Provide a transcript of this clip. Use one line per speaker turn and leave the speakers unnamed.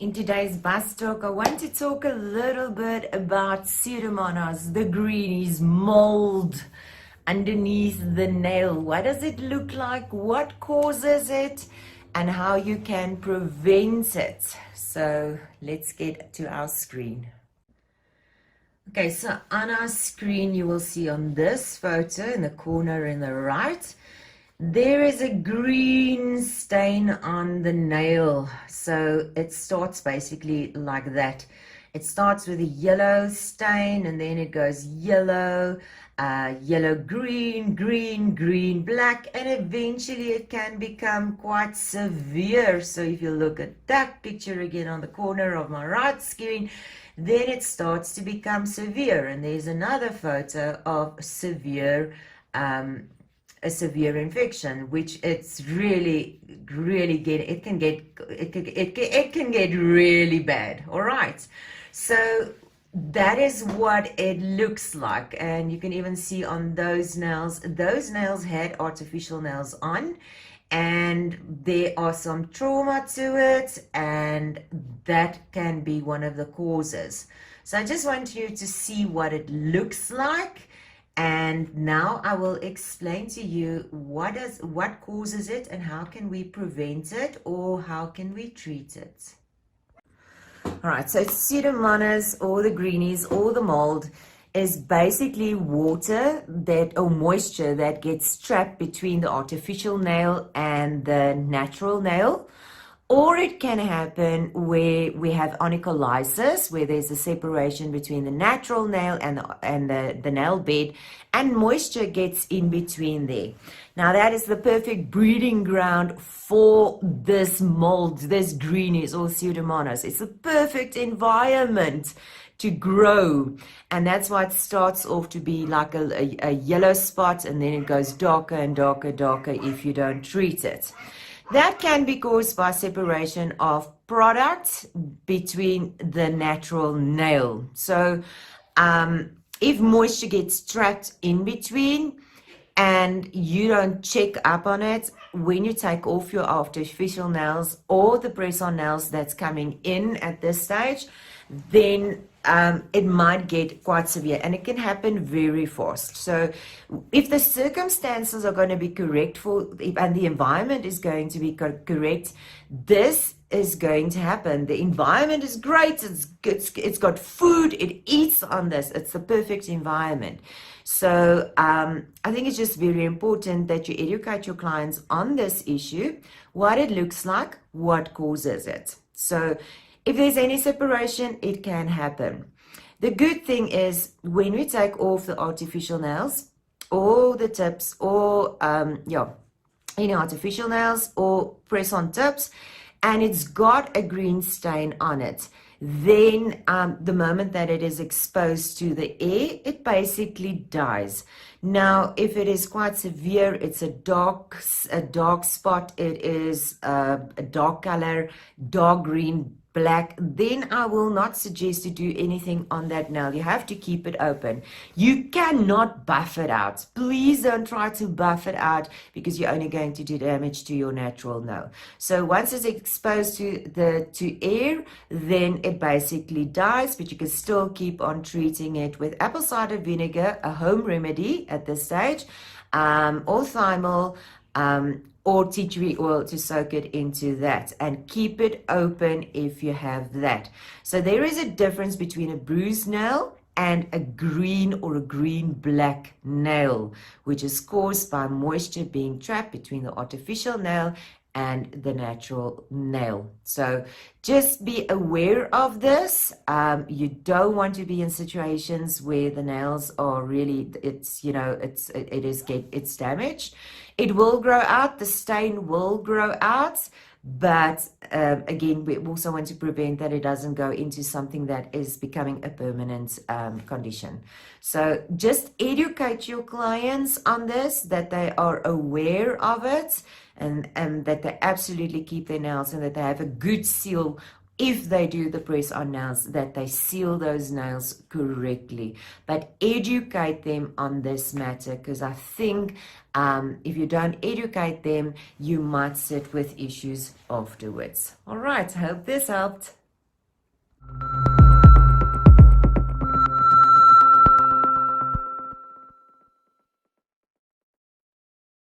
In today's bus talk, I want to talk a little bit about Pseudomonas, the greenies, mold underneath the nail. What does it look like? What causes it? And how you can prevent it. So let's get to our screen. Okay, so on our screen, you will see on this photo in the corner in the right, there is a green stain on the nail. So it starts basically like that. It starts with a yellow stain and then it goes yellow, yellow, green, green, green, black, and eventually it can become quite severe. So if you look at that picture again on the corner of my right screen, then it starts to become severe. And there's another photo of a severe infection, which it's really it can get really bad. All right, so that is what it looks like, and you can even see on those nails had artificial nails on, and there are some trauma to it, and that can be one of the causes. So I just want you to see what it looks like. And now I will explain to you what causes it and how can we prevent it or how can we treat it. All right, so Pseudomonas or the greenies or the mold is basically water or moisture that gets trapped between the artificial nail and the natural nail. Or it can happen where we have onycholysis, where there's a separation between the natural nail and the nail bed, and moisture gets in between there. Now that is the perfect breeding ground for this mold, this greenies or Pseudomonas. It's a perfect environment to grow, and that's why it starts off to be like a yellow spot, and then it goes darker and darker if you don't treat it. That can be caused by separation of product between the natural nail. So if moisture gets trapped in between and you don't check up on it, when you take off your artificial nails or the press-on nails that's coming in at this stage, then it might get quite severe, and it can happen very fast. So if the circumstances are going to be correct and the environment is going to be correct, this is going to happen. The environment is great, it's got food, it eats on this, it's the perfect environment. So I think it's just very important that you educate your clients on this issue, what it looks like, what causes it. So if there's any separation, it can happen. The good thing is when we take off the artificial nails or the tips or any artificial nails or press-on tips, and it's got a green stain on it, then the moment that it is exposed to the air, it basically dies. Now, if it is quite severe, it's a dark spot, it is a dark color, dark green, black, then I will not suggest to do anything on that nail. You have to keep it open. You cannot buff it out. Please don't try to buff it out because you're only going to do damage to your natural nail. So once it's exposed to air, then it basically dies, but you can still keep on treating it with apple cider vinegar, a home remedy at this stage, or thymol, or tea tree oil to soak it into that, and keep it open if you have that. So there is a difference between a bruised nail and a green or a green-black nail, which is caused by moisture being trapped between the artificial nail and the natural nail. So just be aware of this. You don't want to be in situations where the nails are really, it's damaged. It will grow out, the stain will grow out, but again, we also want to prevent that it doesn't go into something that is becoming a permanent condition. So just educate your clients on this, that they are aware of it, and that they absolutely keep their nails, and that they have a good seal if they do the press-on nails, that they seal those nails correctly. But educate them on this matter, because I think if you don't educate them, you might sit with issues afterwards. All right, I hope this helped.